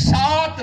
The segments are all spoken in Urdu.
7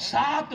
7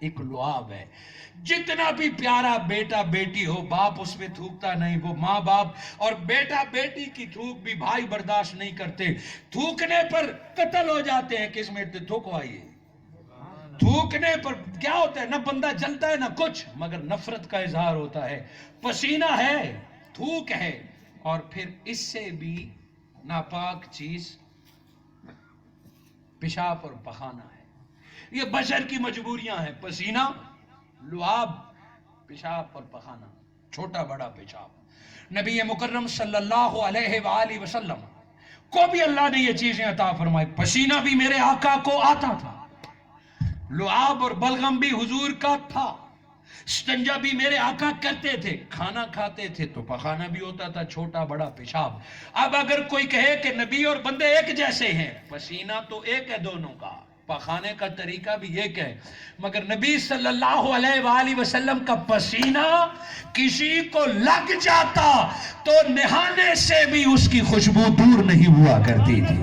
ایک لعاب ہے. جتنا بھی پیارا بیٹا بیٹی ہو باپ اس پہ تھوکتا نہیں. وہ ماں باپ اور بیٹا بیٹی کی تھوک بھی بھائی برداشت نہیں کرتے. تھوکنے پر قتل ہو جاتے ہیں. کس میں تھوکوائیے. تھوکنے پر کیا ہوتا ہے؟ نہ بندہ جلتا ہے نہ کچھ، مگر نفرت کا اظہار ہوتا ہے. پسینہ ہے، تھوک ہے، اور پھر اس سے بھی ناپاک چیز پیشاب اور پخانہ ہے. یہ بشر کی مجبوریاں ہیں. پسینہ، لعاب، پیشاب اور پخانہ، چھوٹا بڑا پیشاب. نبی مکرم صلی اللہ علیہ وآلہ وسلم کو بھی اللہ نے یہ چیزیں عطا فرمائی. پسینہ بھی میرے آقا کو آتا تھا، لعاب اور بلغم بھی حضور کا تھا، استنجا بھی میرے آقا کرتے تھے. کھانا کھاتے تھے تو پخانہ بھی ہوتا تھا، چھوٹا بڑا پیشاب. اب اگر کوئی کہے کہ نبی اور بندے ایک جیسے ہیں، پسینہ تو ایک ہے دونوں کا، پخانے کا طریقہ بھی ایک ہے، مگر نبی صلی اللہ علیہ وآلہ وسلم کا پسینہ کسی کو لگ جاتا تو نہانے سے بھی اس کی خوشبو دور نہیں ہوا کرتی تھی.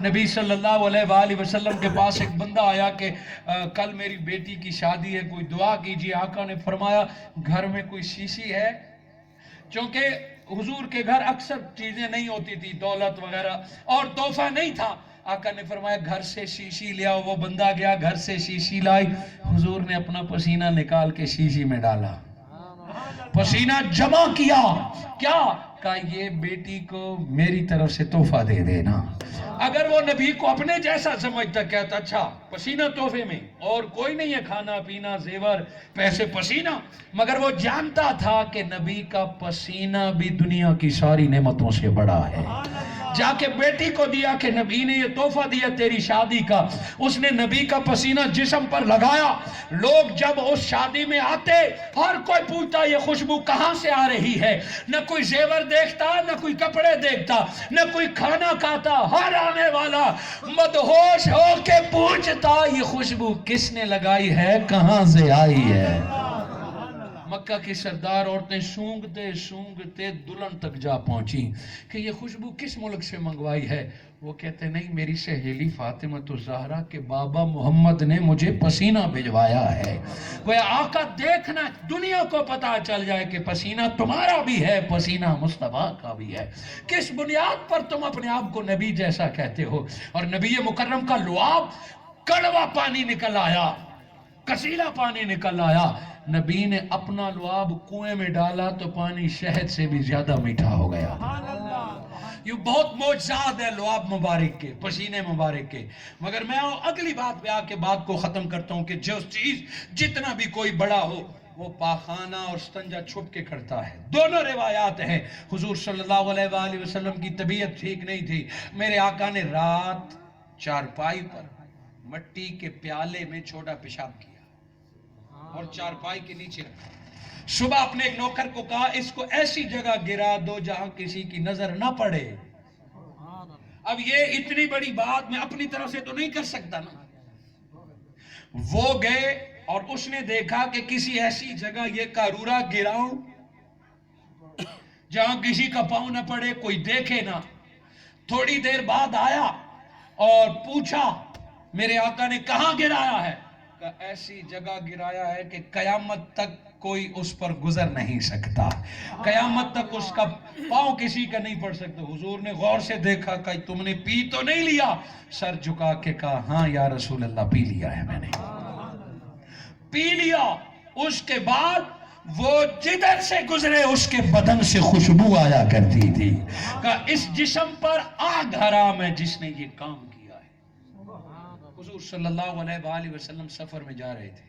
نبی صلی اللہ علیہ وآلہ وسلم کے پاس ایک بندہ آیا کہ کل میری بیٹی کی شادی ہے، کوئی دعا کیجیے. آقا نے فرمایا گھر میں کوئی شیشی ہے؟ چونکہ حضور کے گھر اکثر چیزیں نہیں ہوتی تھی، دولت وغیرہ، اور تحفہ نہیں تھا. آقا نے فرمایا گھر سے شیشی لیا. وہ بندہ گیا، گھر سے شیشی لائی. حضور نے اپنا پسینہ نکال کے شیشی میں ڈالا، پسینہ جمع کیا. کیا کہا؟ یہ بیٹی کو میری طرف سے تحفہ دے دینا. اگر وہ نبی کو اپنے جیسا سمجھتا، کہتا اچھا پسینہ تحفے میں، اور کوئی نہیں ہے، کھانا پینا زیور پیسے، پسینہ. مگر وہ جانتا تھا کہ نبی کا پسینہ بھی دنیا کی ساری نعمتوں سے بڑا ہے. جا کے بیٹی کو دیا کہ نبی نے یہ تحفہ دیا تیری شادی کا. اس نے نبی کا پسینہ جسم پر لگایا. لوگ جب اس شادی میں آتے، ہر کوئی پوچھتا یہ خوشبو کہاں سے آ رہی ہے. نہ کوئی زیور دیکھتا، نہ کوئی کپڑے دیکھتا، نہ کوئی کھانا کھاتا. ہر آنے والا مدہوش ہو کے پوچھتا یہ خوشبو کس نے لگائی ہے، کہاں سے آئی ہے. مکہ کی سردار عورتیں سونگتے سونگتے دلہن تک جا پہنچی کہ یہ خوشبو کس ملک سے منگوائی ہے. وہ کہتے نہیں، میری سہیلی فاطمہ الزہرا کے بابا محمد نے مجھے پسینہ بھجوایا ہے. وہ آقا دیکھنا، دنیا کو پتا چل جائے کہ پسینہ تمہارا بھی ہے، پسینہ مصطفیٰ کا بھی ہے. کس بنیاد پر تم اپنے آپ کو نبی جیسا کہتے ہو؟ اور نبی مکرم کا لعاب، کڑوا پانی نکل آیا، کسیلا پانی نکل آیا. نبی نے اپنا لعاب کنویں میں ڈالا تو پانی شہد سے بھی زیادہ میٹھا ہو گیا. یہ بہت معجزات ہے لعاب مبارک کے، پسینے مبارک کے. مگر میں اگلی بات پہ آ کے بات کو ختم کرتا ہوں کہ جو چیز جتنا بھی کوئی بڑا ہو وہ پاخانہ اور استنجا چھپ کے کرتا ہے. دونوں روایات ہیں. حضور صلی اللہ علیہ وآلہ وسلم کی طبیعت ٹھیک نہیں تھی. میرے آقا نے رات چارپائی پر مٹی کے پیالے میں چھوٹا پیشاب کیا اور چارپائی کے نیچے رکھا. صبح اپنے ایک نوکر کو کہا اس کو ایسی جگہ گرا دو جہاں کسی کی نظر نہ پڑے. اب یہ اتنی بڑی بات میں اپنی طرف سے تو نہیں کر سکتا نا. وہ گئے اور اس نے دیکھا کہ کسی ایسی جگہ یہ قارورہ گراؤں جہاں کسی کا پاؤں نہ پڑے، کوئی دیکھے نہ. تھوڑی دیر بعد آیا اور پوچھا میرے آقا نے کہاں گرایا ہے؟ کہ ایسی جگہ گرایا ہے کہ قیامت تک کوئی اس پر گزر نہیں سکتا، قیامت تک اس کا پاؤں کسی کا نہیں پڑ سکتا. حضور نے غور سے دیکھا کہ تم نے پی تو نہیں لیا؟ سر جھکا کے کہا ہاں یا رسول اللہ پی لیا ہے میں نے، پی لیا. اس کے بعد وہ جدھر سے گزرے اس کے بدن سے خوشبو آیا کرتی تھی. کہ اس جسم پر آگ حرام ہے جس نے یہ کام کیا ہے. حضور صلی اللہ علیہ وآلہ وسلم سفر میں جا رہے تھے.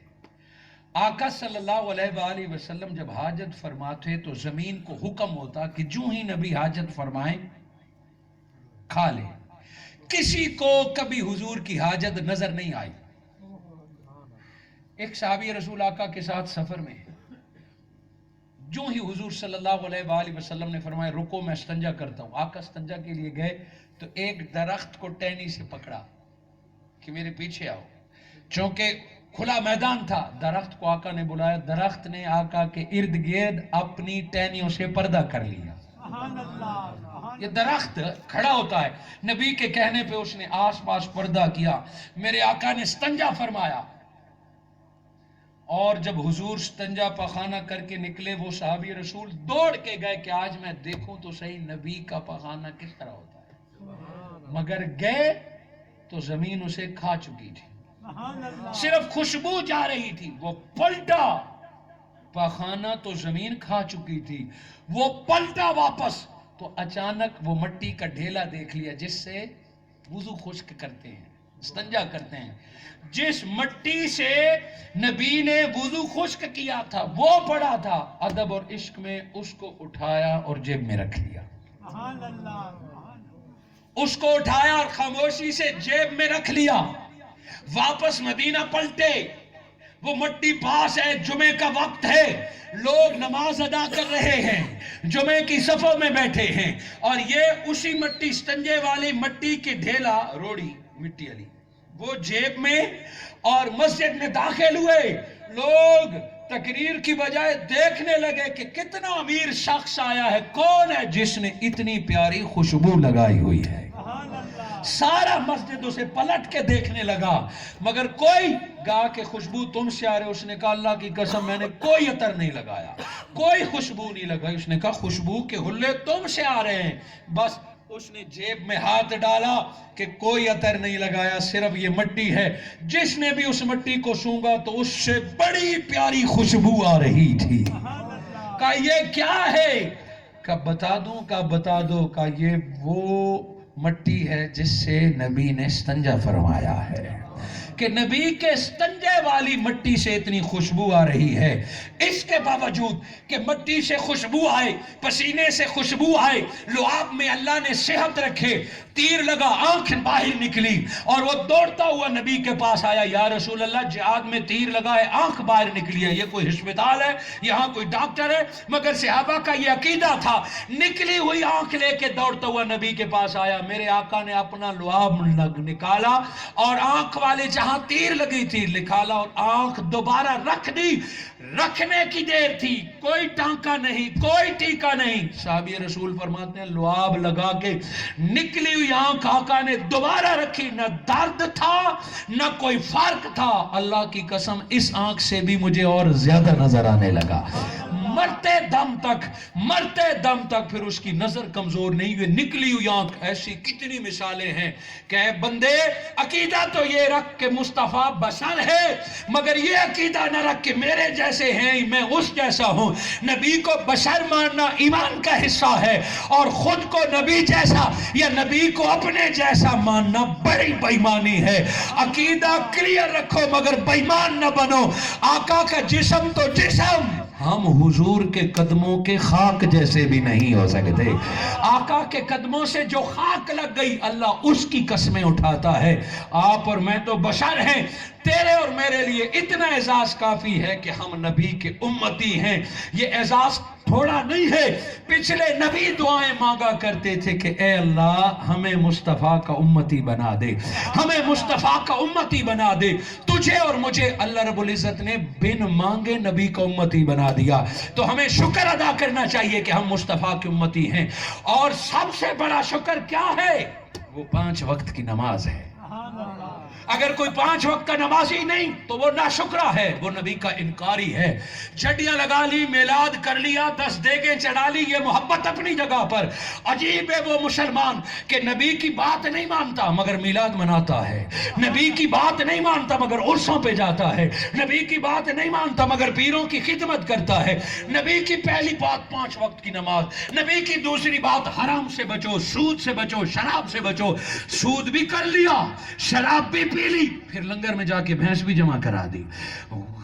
آقا صلی اللہ علیہ وآلہ وسلم جب حاجت فرماتے تو زمین کو حکم ہوتا کہ جو ہی نبی حاجت فرمائیں کھا لے. کسی کو کبھی حضور کی حاجت نظر نہیں آئی. ایک صحابی رسول آقا کے ساتھ سفر میں، جو ہی حضور صلی اللہ علیہ وآلہ وسلم نے فرمایا رکو میں استنجا کرتا ہوں. آقا استنجا کے لیے گئے تو ایک درخت کو ٹہنی سے پکڑا کہ میرے پیچھے آؤ. چونکہ کھلا میدان تھا، درخت کو آقا نے بلایا. درخت نے آقا کے ارد گرد اپنی ٹہنیوں سے پردہ کر لیا. یہ درخت کھڑا ہوتا ہے، نبی کے کہنے پہ اس نے آس پاس پردہ کیا. میرے آقا نے استنجا فرمایا. اور جب حضور استنجا پخانہ کر کے نکلے وہ صحابی رسول دوڑ کے گئے کہ آج میں دیکھوں تو صحیح نبی کا پخانہ کس طرح ہوتا ہے، مگر گئے تو زمین اسے کھا چکی تھی، صرف خوشبو جا رہی تھی، وہ پلٹا پخانہ تو زمین کھا چکی تھی، وہ پلٹا واپس تو اچانک وہ مٹی کا ڈھیلا دیکھ لیا جس سے وضو خشک کرتے ہیں، استنجا کرتے ہیں، جس مٹی سے نبی نے وضو خشک کیا تھا وہ پڑا تھا، ادب اور عشق میں اس کو اٹھایا اور جیب میں رکھ لیا، اس کو اٹھایا اور خاموشی سے جیب میں رکھ لیا، واپس مدینہ پلٹے، وہ مٹی پاس ہے، جمعے کا وقت ہے، لوگ نماز ادا کر رہے ہیں، جمعے کی صفوں میں بیٹھے ہیں، اور یہ اسی مٹی استنجے والی مٹی کے ڈھیلا روڑی مٹی علی وہ جیب میں، اور مسجد میں داخل ہوئے، لوگ تقریر کی بجائے دیکھنے لگے کہ کتنا امیر شخص آیا ہے، کون ہے جس نے اتنی پیاری خوشبو لگائی ہوئی ہے، سارا مسجد اسے پلٹ کے دیکھنے لگا، مگر کوئی کہا کہ خوشبو تم سے آ رہے، اس نے کہا اللہ کی قسم میں نے کوئی عطر نہیں لگایا، کوئی خوشبو نہیں لگائی، اس نے کہا خوشبو کے حلے تم سے آ رہے ہیں، بس اس نے جیب میں ہاتھ ڈالا کہ کوئی عطر نہیں لگایا، صرف یہ مٹی ہے، جس نے بھی اس مٹی کو سونگا تو اس سے بڑی پیاری خوشبو آ رہی تھی، کہا یہ کیا ہے، کہا بتا دوں، کہا بتا دو، کہا یہ وہ مٹی ہے جس سے نبی نے استنجا فرمایا ہے، کہ نبی کے استنجے والی مٹی سے اتنی خوشبو آ رہی ہے، اس کے باوجود کہ مٹی سے خوشبو آئے، پسینے سے خوشبو آئے، لعاب میں اللہ نے صحت رکھے، تیر لگا، آنکھ باہر نکلی، اور وہ دوڑتا ہوا نبی کے پاس آیا، یا رسول اللہ جہاد میں تیر لگا ہے، آنکھ باہر نکلی ہے، یہ کوئی ہسپتال ہے، یہاں کوئی ڈاکٹر ہے، مگر صحابہ کا یہ عقیدہ تھا، نکلی ہوئی آنکھ لے کے دوڑتا ہوا نبی کے پاس آیا، میرے آقا نے اپنا لعاب نکالا اور آنکھ والے جہاں تیر لگی تھی نکالا اور آنکھ دوبارہ رکھ دی، رکھنے کی دیر تھی، کوئی ٹانکا نہیں، کوئی ٹیکا نہیں، صحابی رسول فرماتے ہیں لعاب لگا کے نکلی ہوئی آنکھ آقا نے دوبارہ رکھی، نہ درد تھا نہ کوئی فرق تھا، اللہ کی قسم اس آنکھ سے بھی مجھے اور زیادہ نظر آنے لگا، مرتے دم تک پھر اس کی نظر کمزور نہیں ہوئی، نکلی ہوئی آنکھ، ایسی کتنی مثالیں ہیں کہ اے بندے عقیدہ تو یہ رکھ کہ مصطفیٰ بشر ہے، مگر یہ عقیدہ نہ رکھ کہ میرے جیسے ہیں میں اس جیسا ہوں، نبی کو بشر ماننا ایمان کا حصہ ہے، اور خود کو نبی جیسا یا نبی کو اپنے جیسا ماننا بڑی بے ایمانی ہے، عقیدہ کلیئر رکھو مگر بے ایمان نہ بنو، آقا کا جسم تو جسم، ہم حضور کے قدموں کے خاک جیسے بھی نہیں ہو سکتے، آقا کے قدموں سے جو خاک لگ گئی اللہ اس کی قسمیں اٹھاتا ہے، آپ اور میں تو بشر ہیں، تیرے اور میرے لیے اتنا اعزاز کافی ہے کہ ہم نبی کے امتی ہیں، یہ اعزاز تھوڑا نہیں ہے، پچھلے نبی دعائیں مانگا کرتے تھے کہ اے اللہ ہمیں مصطفیٰ کا امتی بنا دے، ہمیں مصطفیٰ کا امتی بنا دے، تجھے اور مجھے اللہ رب العزت نے بن مانگے نبی کا امتی بنا دیا، تو ہمیں شکر ادا کرنا چاہیے کہ ہم مصطفیٰ کے امتی ہیں، اور سب سے بڑا شکر کیا ہے، وہ 5 وقت کی نماز ہے، اگر کوئی 5 وقت کا نمازی نہیں تو وہ ناشکرہ ہے، وہ نبی کا انکاری ہے، جھڑیاں لگا لی، میلاد کر لیا، 10 دیگیں چڑھا لی، یہ محبت اپنی جگہ پر، عجیب ہے وہ مسلمان کہ نبی کی بات نہیں مانتا مگر میلاد مناتا ہے، نبی کی بات نہیں مانتا مگر عرسوں پہ جاتا ہے، نبی کی بات نہیں مانتا مگر پیروں کی خدمت کرتا ہے، نبی کی پہلی بات 5 وقت کی نماز، نبی کی دوسری بات حرام سے بچو، سود سے بچو، شراب سے بچو، سود بھی کر لیا، شراب بھی پی لی، پھر لنگر میں جا کے بھینس بھی جمع کرا دی،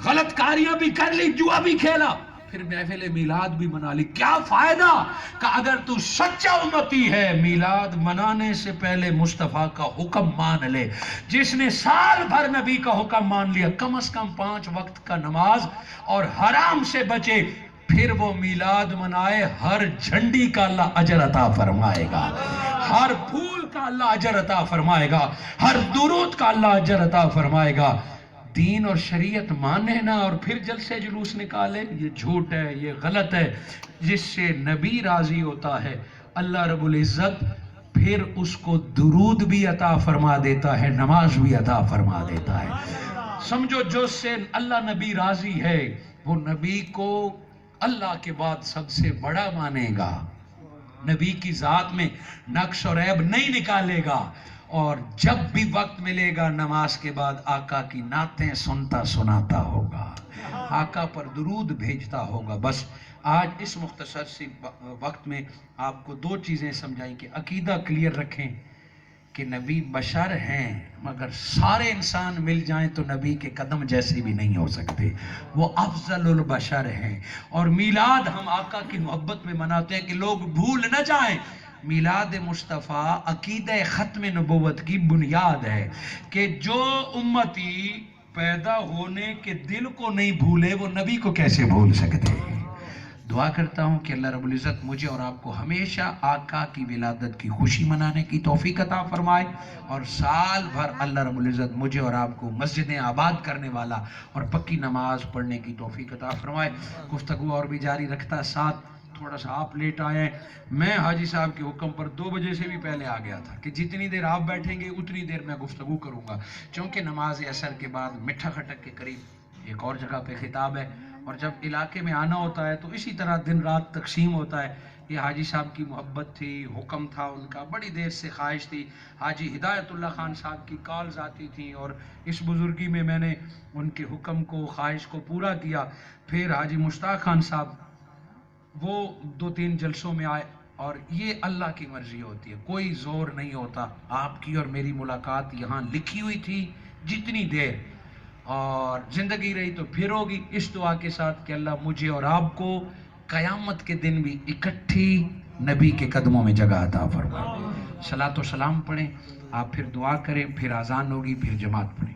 غلط کاریاں بھی کر لی، جوا بھی کھیلا، پھر محفل میلاد بھی منا لی، کیا فائدہ کہ اگر تو سچا امتی ہے میلاد منانے سے پہلے مصطفیٰ کا حکم مان لے، جس نے سال بھر نبی کا حکم مان لیا، کم از کم 5 وقت کا نماز اور حرام سے بچے، پھر وہ میلاد منائے، ہر جھنڈی کا اللہ اجر عطا فرمائے گا، ہر پھول کا اللہ اجر عطا فرمائے گا، ہر درود کا اللہ اجر عطا فرمائے گا، دین اور شریعت مانے نہ اور پھر جلسے جلوس نکالے، یہ جھوٹ ہے، یہ غلط ہے، جس سے نبی راضی ہوتا ہے اللہ رب العزت پھر اس کو درود بھی عطا فرما دیتا ہے، نماز بھی عطا فرما دیتا ہے، سمجھو جو سے اللہ نبی راضی ہے وہ نبی کو اللہ کے بعد سب سے بڑا مانے گا، نبی کی ذات میں نقص اور عیب نہیں نکالے گا، اور جب بھی وقت ملے گا نماز کے بعد آقا کی نعتیں سنتا سناتا ہوگا، آقا پر درود بھیجتا ہوگا۔ بس آج اس مختصر سی وقت میں آپ کو دو چیزیں سمجھائیں کہ عقیدہ کلیئر رکھیں کہ نبی بشر ہیں، مگر سارے انسان مل جائیں تو نبی کے قدم جیسے بھی نہیں ہو سکتے، وہ افضل البشر ہیں۔ اور میلاد ہم آقا کی محبت میں مناتے ہیں کہ لوگ بھول نہ جائیں، میلاد مصطفیٰ عقیدہ ختم نبوت کی بنیاد ہے کہ جو امتی پیدا ہونے کے دل کو نہیں بھولے وہ نبی کو کیسے بھول سکتے ہیں۔ دعا کرتا ہوں کہ اللہ رب العزت مجھے اور آپ کو ہمیشہ آقا کی ولادت کی خوشی منانے کی توفیق عطا فرمائے، اور سال بھر اللہ رب العزت مجھے اور آپ کو مسجدیں آباد کرنے والا اور پکی نماز پڑھنے کی توفیق عطا فرمائے۔ گفتگو اور بھی جاری رکھتا، ساتھ تھوڑا سا آپ لیٹ آئے ہیں، میں حاجی صاحب کے حکم پر 2 بجے سے بھی پہلے آ گیا تھا کہ جتنی دیر آپ بیٹھیں گے اتنی دیر میں گفتگو کروں گا، چونکہ نماز عصر کے بعد مٹھا کھٹک کے قریب ایک اور جگہ پہ خطاب ہے، اور جب علاقے میں آنا ہوتا ہے تو اسی طرح دن رات تقسیم ہوتا ہے۔ یہ حاجی صاحب کی محبت تھی، حکم تھا ان کا، بڑی دیر سے خواہش تھی، حاجی ہدایت اللہ خان صاحب کی کالز آتی تھیں، اور اس بزرگی میں میں نے ان کے حکم کو، خواہش کو پورا کیا۔ پھر حاجی مشتاق خان صاحب وہ 2-3 جلسوں میں آئے، اور یہ اللہ کی مرضی ہوتی ہے، کوئی زور نہیں ہوتا۔ آپ کی اور میری ملاقات یہاں لکھی ہوئی تھی جتنی دیر، اور زندگی رہی تو پھر ہوگی، اس دعا کے ساتھ کہ اللہ مجھے اور آپ کو قیامت کے دن بھی اکٹھی نبی کے قدموں میں جگہ عطا فرمائے۔ صلاۃ و سلام پڑھیں، آپ پھر دعا کریں، پھر اذان ہوگی، پھر جماعت پڑھیں۔